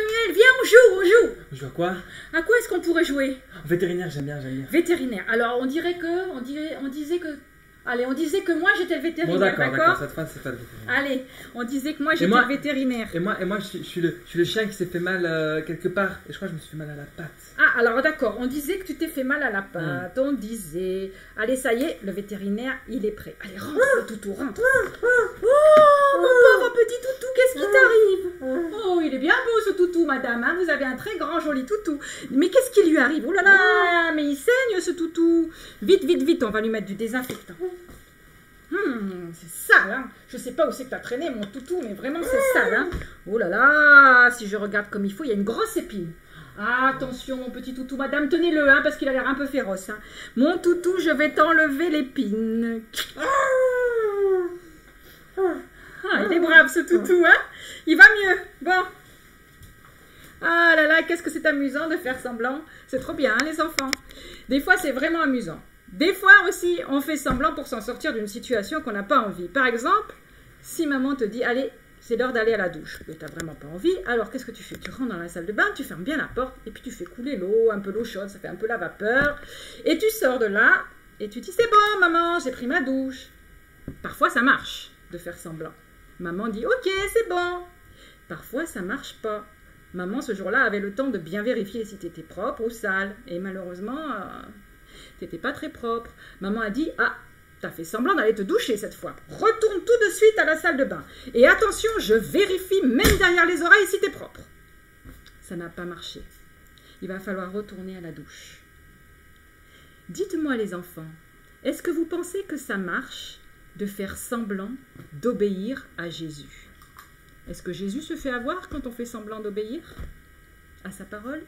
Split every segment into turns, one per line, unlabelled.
Emmanuel, viens, on joue.
Je joue à quoi?
À quoi est-ce qu'on pourrait jouer?
Vétérinaire, j'aime bien.
Vétérinaire. Alors, on disait que... Allez, on disait que moi j'étais le vétérinaire,
bon, d'accord, cette phrase, c'est pas le vétérinaire.
Allez, on disait que moi j'étais le vétérinaire.
Et moi je suis le chien qui s'est fait mal quelque part. Et je crois que je me suis fait mal à la patte.
Ah, alors d'accord, on disait que tu t'es fait mal à la patte. On disait... Allez, ça y est, le vétérinaire, il est prêt. Allez, rentre, le toutou, rentre. Oh, mon pauvre petit toutou, qu'est-ce qui t'arrive? Oh, il est bien beau ce toutou, madame. Hein, vous avez un très grand, joli toutou. Mais qu'est-ce qui lui arrive? Oh là là, mais il saigne ce toutou. Vite, vite, vite, on va lui mettre du désinfectant. C'est sale, hein. Je sais pas où c'est que t'as traîné mon toutou, mais vraiment c'est sale, hein. Oh là là, si je regarde comme il faut, il y a une grosse épine. Ah, attention mon petit toutou, madame, tenez-le, hein, parce qu'il a l'air un peu féroce. Hein. Mon toutou, je vais t'enlever l'épine. Ah, il est brave ce toutou, hein. Il va mieux, bon. Ah là là, qu'est-ce que c'est amusant de faire semblant. C'est trop bien, hein, les enfants. Des fois, c'est vraiment amusant. Des fois aussi, on fait semblant pour s'en sortir d'une situation qu'on n'a pas envie. Par exemple, si maman te dit « Allez, c'est l'heure d'aller à la douche », mais tu n'as vraiment pas envie, alors qu'est-ce que tu fais? Tu rentres dans la salle de bain, tu fermes bien la porte, et puis tu fais couler l'eau, un peu l'eau chaude, ça fait un peu la vapeur, et tu sors de là, et tu dis « C'est bon, maman, j'ai pris ma douche ». Parfois, ça marche de faire semblant. Maman dit « Ok, c'est bon ». Parfois, ça marche pas. Maman, ce jour-là, avait le temps de bien vérifier si tu étais propre ou sale, et malheureusement... T'étais pas très propre. Maman a dit « Ah, t'as fait semblant d'aller te doucher cette fois. Retourne tout de suite à la salle de bain. Et attention, je vérifie même derrière les oreilles si t'es propre. » Ça n'a pas marché. Il va falloir retourner à la douche. Dites-moi les enfants, est-ce que vous pensez que ça marche de faire semblant d'obéir à Jésus? Est-ce que Jésus se fait avoir quand on fait semblant d'obéir à sa parole?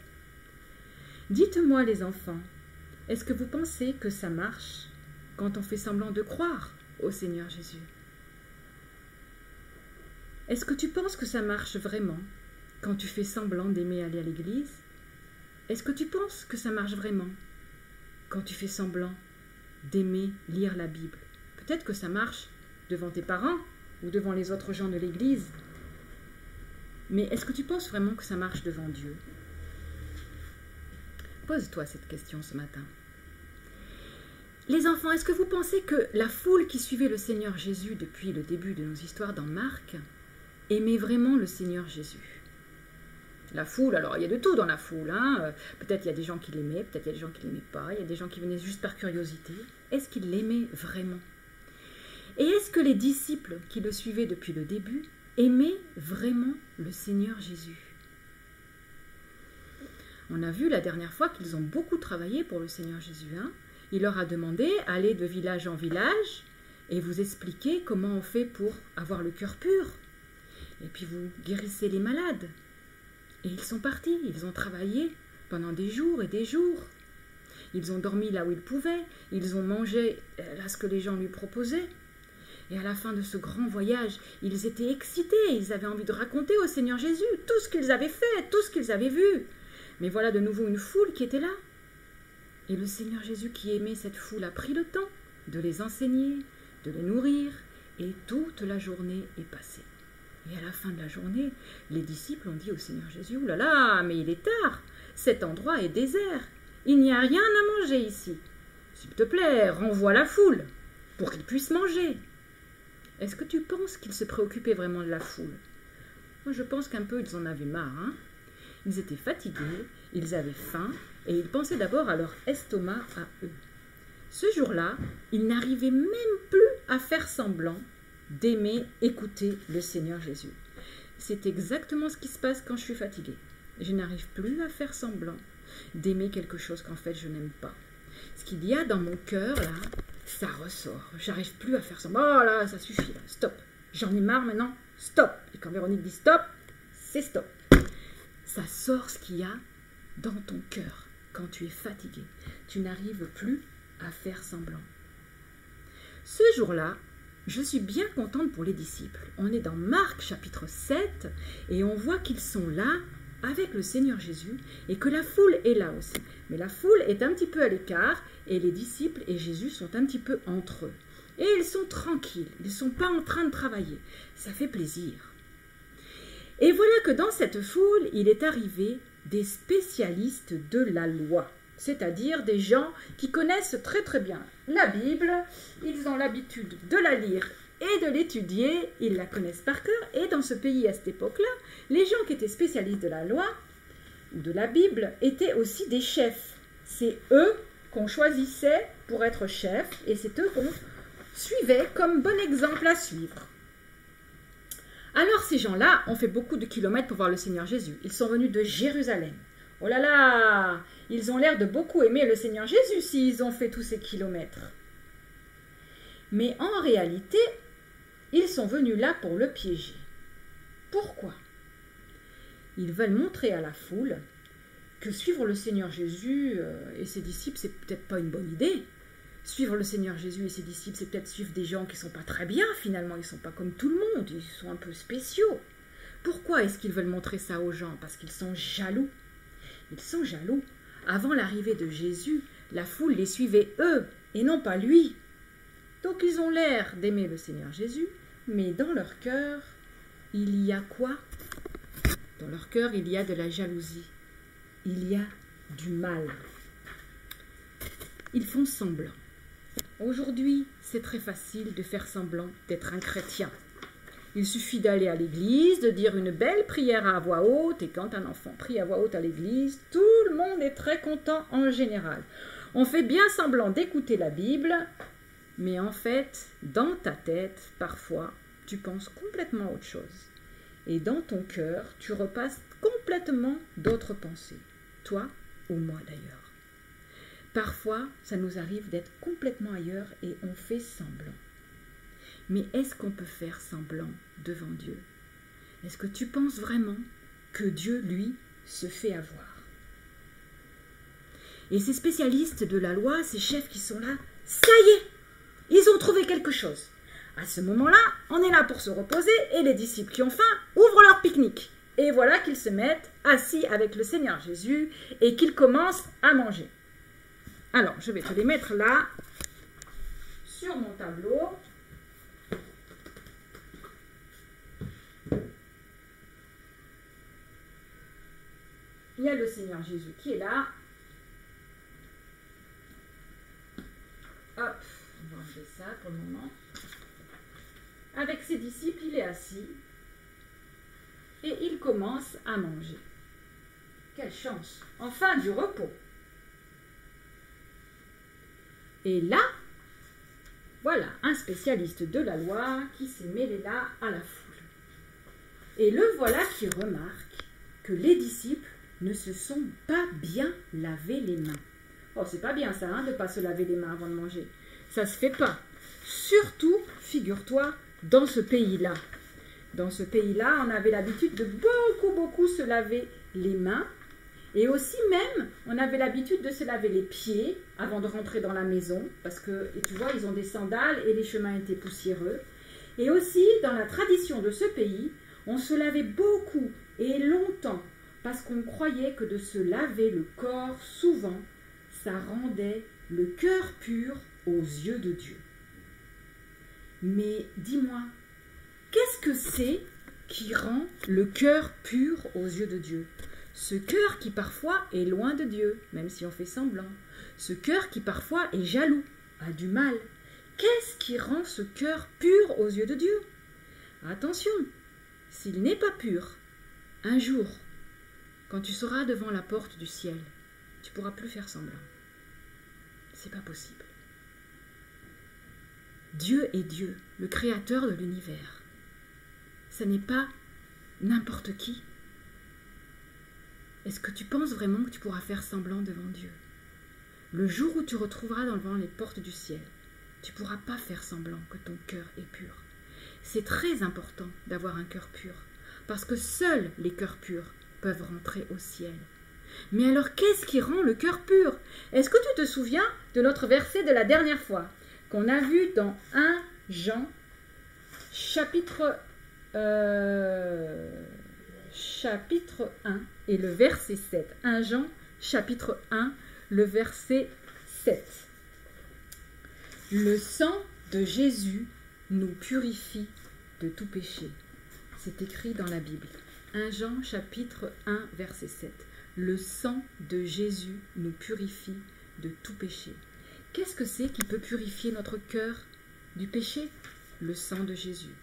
Dites-moi les enfants, est-ce que vous pensez que ça marche quand on fait semblant de croire au Seigneur Jésus? Est-ce que tu penses que ça marche vraiment quand tu fais semblant d'aimer aller à l'église? Est-ce que tu penses que ça marche vraiment quand tu fais semblant d'aimer lire la Bible? Peut-être que ça marche devant tes parents ou devant les autres gens de l'église. Mais est-ce que tu penses vraiment que ça marche devant Dieu? Pose-toi cette question ce matin. Les enfants, est-ce que vous pensez que la foule qui suivait le Seigneur Jésus depuis le début de nos histoires dans Marc aimait vraiment le Seigneur Jésus? La foule, alors il y a de tout dans la foule. Hein. Peut-être il y a des gens qui l'aimaient, peut-être il y a des gens qui ne l'aimaient pas, il y a des gens qui venaient juste par curiosité. Est-ce qu'ils l'aimaient vraiment? Et est-ce que les disciples qui le suivaient depuis le début aimaient vraiment le Seigneur Jésus? On a vu la dernière fois qu'ils ont beaucoup travaillé pour le Seigneur Jésus. Hein. Il leur a demandé « Allez de village en village et vous expliquez comment on fait pour avoir le cœur pur. Et puis vous guérissez les malades. » Et ils sont partis, ils ont travaillé pendant des jours et des jours. Ils ont dormi là où ils pouvaient, ils ont mangé là ce que les gens lui proposaient. Et à la fin de ce grand voyage, ils étaient excités, ils avaient envie de raconter au Seigneur Jésus tout ce qu'ils avaient fait, tout ce qu'ils avaient vu. Mais voilà de nouveau une foule qui était là. Et le Seigneur Jésus qui aimait cette foule a pris le temps de les enseigner, de les nourrir, et toute la journée est passée. Et à la fin de la journée, les disciples ont dit au Seigneur Jésus, « Ouh là là, mais il est tard, cet endroit est désert, il n'y a rien à manger ici. S'il te plaît, renvoie la foule, pour qu'ils puissent manger. » Est-ce que tu penses qu'ils se préoccupaient vraiment de la foule? Moi, je pense qu'un peu, ils en avaient marre, hein. Ils étaient fatigués, ils avaient faim, et ils pensaient d'abord à leur estomac à eux. Ce jour-là, ils n'arrivaient même plus à faire semblant d'aimer écouter le Seigneur Jésus. C'est exactement ce qui se passe quand je suis fatiguée. Je n'arrive plus à faire semblant d'aimer quelque chose qu'en fait je n'aime pas. Ce qu'il y a dans mon cœur, là, ça ressort. J'arrive plus à faire semblant. Oh là, ça suffit, là. Stop. J'en ai marre maintenant, stop. Et quand Véronique dit stop, c'est stop. Ça sort ce qu'il y a dans ton cœur quand tu es fatigué. Tu n'arrives plus à faire semblant. Ce jour-là, je suis bien contente pour les disciples. On est dans Marc chapitre 7 et on voit qu'ils sont là avec le Seigneur Jésus et que la foule est là aussi. Mais la foule est un petit peu à l'écart et les disciples et Jésus sont un petit peu entre eux. Et ils sont tranquilles, ils ne sont pas en train de travailler. Ça fait plaisir. Et voilà que dans cette foule, il est arrivé des spécialistes de la loi, c'est-à-dire des gens qui connaissent très très bien la Bible, ils ont l'habitude de la lire et de l'étudier, ils la connaissent par cœur, et dans ce pays à cette époque-là, les gens qui étaient spécialistes de la loi ou de la Bible étaient aussi des chefs. C'est eux qu'on choisissait pour être chefs, et c'est eux qu'on suivait comme bon exemple à suivre. Alors ces gens-là ont fait beaucoup de kilomètres pour voir le Seigneur Jésus. Ils sont venus de Jérusalem. Oh là là, ils ont l'air de beaucoup aimer le Seigneur Jésus s'ils ont fait tous ces kilomètres. Mais en réalité, ils sont venus là pour le piéger. Pourquoi? Ils veulent montrer à la foule que suivre le Seigneur Jésus et ses disciples, c'est peut-être pas une bonne idée. Suivre le Seigneur Jésus et ses disciples, c'est peut-être suivre des gens qui ne sont pas très bien finalement, ils ne sont pas comme tout le monde, ils sont un peu spéciaux. Pourquoi est-ce qu'ils veulent montrer ça aux gens? Parce qu'ils sont jaloux. Ils sont jaloux. Avant l'arrivée de Jésus, la foule les suivait eux et non pas lui. Donc ils ont l'air d'aimer le Seigneur Jésus, mais dans leur cœur, il y a quoi? Dans leur cœur, il y a de la jalousie. Il y a du mal. Ils font semblant. Aujourd'hui, c'est très facile de faire semblant d'être un chrétien. Il suffit d'aller à l'église, de dire une belle prière à voix haute, et quand un enfant prie à voix haute à l'église, tout le monde est très content en général. On fait bien semblant d'écouter la Bible, mais en fait, dans ta tête, parfois, tu penses complètement autre chose. Et dans ton cœur, tu repasses complètement d'autres pensées. Toi ou moi d'ailleurs. Parfois, ça nous arrive d'être complètement ailleurs et on fait semblant. Mais est-ce qu'on peut faire semblant devant Dieu? Est-ce que tu penses vraiment que Dieu, lui, se fait avoir? Et ces spécialistes de la loi, ces chefs qui sont là, ça y est, ils ont trouvé quelque chose. À ce moment-là, on est là pour se reposer et les disciples qui ont faim ouvrent leur pique-nique. Et voilà qu'ils se mettent assis avec le Seigneur Jésus et qu'ils commencent à manger. Alors, je vais te les mettre là, sur mon tableau. Il y a le Seigneur Jésus qui est là. Hop, on va enlever ça pour le moment. Avec ses disciples, il est assis. Et il commence à manger. Quelle chance! Enfin du repos. Et là, voilà un spécialiste de la loi qui s'est mêlé là à la foule. Et le voilà qui remarque que les disciples ne se sont pas bien lavé les mains. Oh, c'est pas bien ça, hein, de ne pas se laver les mains avant de manger. Ça se fait pas. Surtout, figure-toi, dans ce pays-là. Dans ce pays-là, on avait l'habitude de beaucoup se laver les mains. Et aussi même, on avait l'habitude de se laver les pieds avant de rentrer dans la maison. Parce que, et tu vois, ils ont des sandales et les chemins étaient poussiéreux. Et aussi, dans la tradition de ce pays, on se lavait beaucoup et longtemps. Parce qu'on croyait que de se laver le corps, souvent, ça rendait le cœur pur aux yeux de Dieu. Mais dis-moi, qu'est-ce que c'est qui rend le cœur pur aux yeux de Dieu? Ce cœur qui parfois est loin de Dieu, même si on fait semblant. Ce cœur qui parfois est jaloux, a du mal. Qu'est-ce qui rend ce cœur pur aux yeux de Dieu? Attention, s'il n'est pas pur, un jour, quand tu seras devant la porte du ciel, tu ne pourras plus faire semblant. C'est pas possible. Dieu est Dieu, le créateur de l'univers. Ce n'est pas n'importe qui. Est-ce que tu penses vraiment que tu pourras faire semblant devant Dieu? Le jour où tu retrouveras devant les portes du ciel, tu ne pourras pas faire semblant que ton cœur est pur. C'est très important d'avoir un cœur pur, parce que seuls les cœurs purs peuvent rentrer au ciel. Mais alors, qu'est-ce qui rend le cœur pur? Est-ce que tu te souviens de notre verset de la dernière fois, qu'on a vu dans 1 Jean, chapitre 1 et le verset 7. 1 Jean, chapitre 1, le verset 7. Le sang de Jésus nous purifie de tout péché. C'est écrit dans la Bible. 1 Jean chapitre 1 verset 7. Le sang de Jésus nous purifie de tout péché. Qu'est-ce que c'est qui peut purifier notre cœur du péché? Le sang de Jésus.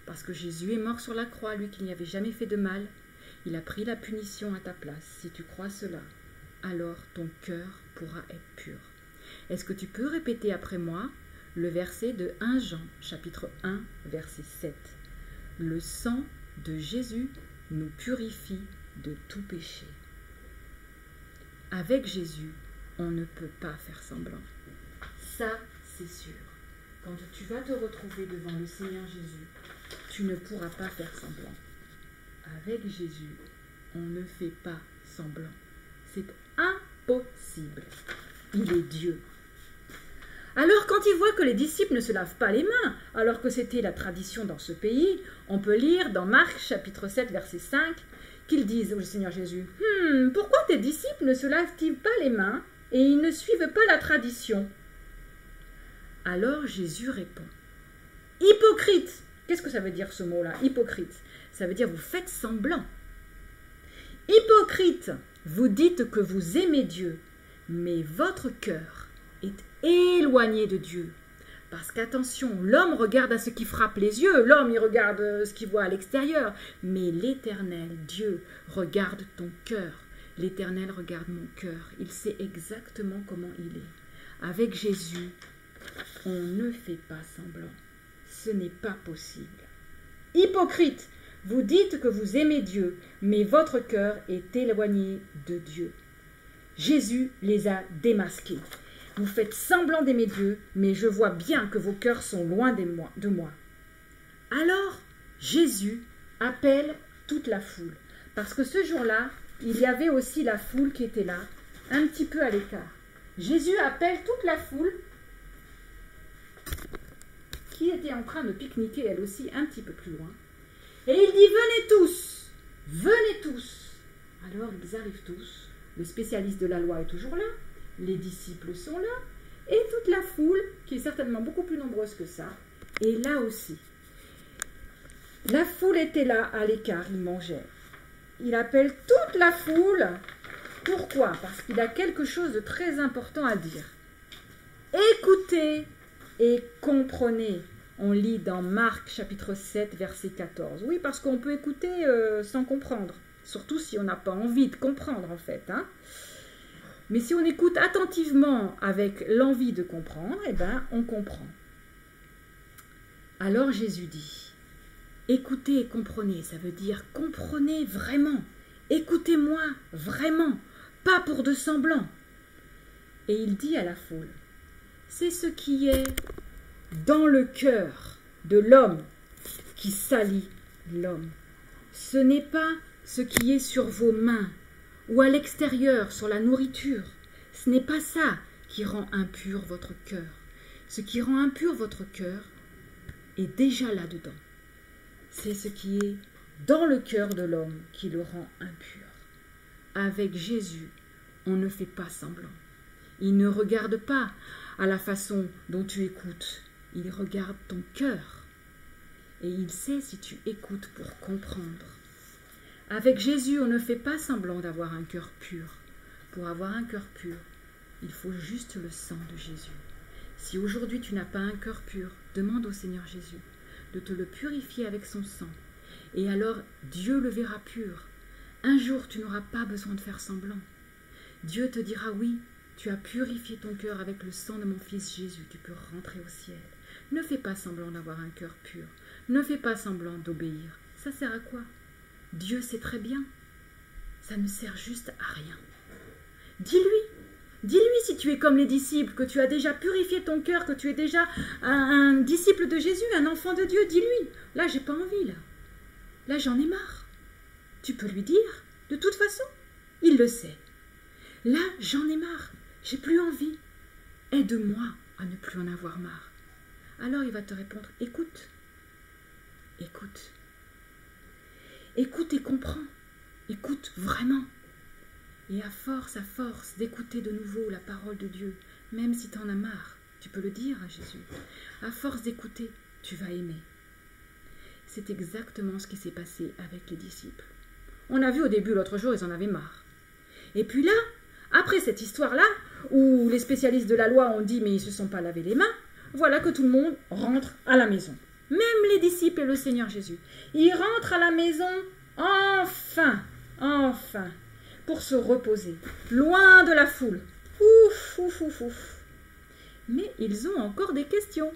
Parce que Jésus est mort sur la croix, lui qui n'y avait jamais fait de mal. Il a pris la punition à ta place. Si tu crois cela, alors ton cœur pourra être pur. Est-ce que tu peux répéter après moi le verset de 1 Jean, chapitre 1, verset 7. Le sang de Jésus nous purifie de tout péché. Avec Jésus, on ne peut pas faire semblant. Ça, c'est sûr. Quand tu vas te retrouver devant le Seigneur Jésus, tu ne pourras pas faire semblant. Avec Jésus, on ne fait pas semblant. C'est impossible. Il est Dieu. Alors, quand il voit que les disciples ne se lavent pas les mains, alors que c'était la tradition dans ce pays, on peut lire dans Marc chapitre 7, verset 5, qu'ils disent au Seigneur Jésus, « Pourquoi tes disciples ne se lavent-ils pas les mains et ils ne suivent pas la tradition ?» Alors Jésus répond, « Hypocrite !» Qu'est-ce que ça veut dire ce mot-là, hypocrite? Ça veut dire vous faites semblant. « Hypocrite, vous dites que vous aimez Dieu, mais votre cœur est éloigné de Dieu. » Parce qu'attention, l'homme regarde à ce qui frappe les yeux, l'homme il regarde ce qu'il voit à l'extérieur, mais l'Éternel, Dieu, regarde ton cœur. L'Éternel regarde mon cœur, il sait exactement comment il est. Avec Jésus, on ne fait pas semblant, ce n'est pas possible. Hypocrite, vous dites que vous aimez Dieu, mais votre cœur est éloigné de Dieu. Jésus les a démasqués. Vous faites semblant d'aimer Dieu, mais je vois bien que vos cœurs sont loin de moi. Alors, Jésus appelle toute la foule. Parce que ce jour-là, il y avait aussi la foule qui était là, un petit peu à l'écart. Jésus appelle toute la foule qui était en train de pique-niquer elle aussi un petit peu plus loin. Et il dit, venez tous, venez tous. Alors ils arrivent tous. Le spécialiste de la loi est toujours là. Les disciples sont là, et toute la foule, qui est certainement beaucoup plus nombreuse que ça, est là aussi. La foule était là, à l'écart, il mangeait. Il appelle toute la foule. Pourquoi? Parce qu'il a quelque chose de très important à dire. Écoutez et comprenez. On lit dans Marc chapitre 7, verset 14. Oui, parce qu'on peut écouter sans comprendre, surtout si on n'a pas envie de comprendre en fait, hein. Mais si on écoute attentivement avec l'envie de comprendre, eh bien, on comprend. Alors Jésus dit, écoutez et comprenez, ça veut dire comprenez vraiment, écoutez-moi vraiment, pas pour de semblant. Et il dit à la foule, c'est ce qui est dans le cœur de l'homme qui salit l'homme. Ce n'est pas ce qui est sur vos mains, ou à l'extérieur, sur la nourriture. Ce n'est pas ça qui rend impur votre cœur. Ce qui rend impur votre cœur est déjà là-dedans. C'est ce qui est dans le cœur de l'homme qui le rend impur. Avec Jésus, on ne fait pas semblant. Il ne regarde pas à la façon dont tu écoutes. Il regarde ton cœur. Et il sait si tu écoutes pour comprendre. Avec Jésus, on ne fait pas semblant d'avoir un cœur pur. Pour avoir un cœur pur, il faut juste le sang de Jésus. Si aujourd'hui tu n'as pas un cœur pur, demande au Seigneur Jésus de te le purifier avec son sang. Et alors, Dieu le verra pur. Un jour, tu n'auras pas besoin de faire semblant. Dieu te dira, oui, tu as purifié ton cœur avec le sang de mon Fils Jésus, tu peux rentrer au ciel. Ne fais pas semblant d'avoir un cœur pur. Ne fais pas semblant d'obéir. Ça sert à quoi? Dieu sait très bien. Ça ne sert juste à rien. Dis-lui si tu es comme les disciples, que tu as déjà purifié ton cœur, que tu es déjà un disciple de Jésus, un enfant de Dieu. Dis-lui, là j'ai pas envie, là j'en ai marre. Tu peux lui dire, de toute façon, il le sait. Là j'en ai marre, j'ai plus envie. Aide-moi à ne plus en avoir marre. Alors il va te répondre, écoute. Écoute et comprends. Écoute vraiment. Et à force d'écouter de nouveau la parole de Dieu, même si tu en as marre, tu peux le dire à Jésus. À force d'écouter, tu vas aimer. C'est exactement ce qui s'est passé avec les disciples. On a vu au début, l'autre jour, ils en avaient marre. Et puis là, après cette histoire-là, où les spécialistes de la loi ont dit « mais ils ne se sont pas lavé les mains », voilà que tout le monde rentre à la maison. Même les disciples et le Seigneur Jésus. Ils rentrent à la maison, enfin, pour se reposer, loin de la foule. Ouf, ouf, ouf, ouf. Mais ils ont encore des questions.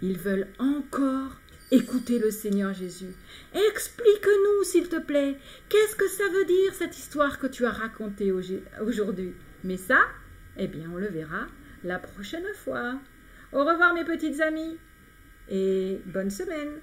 Ils veulent encore écouter le Seigneur Jésus. Explique-nous, s'il te plaît, qu'est-ce que ça veut dire, cette histoire que tu as racontée aujourd'hui? Mais ça, eh bien, on le verra la prochaine fois. Au revoir, mes petites amies, et bonne semaine.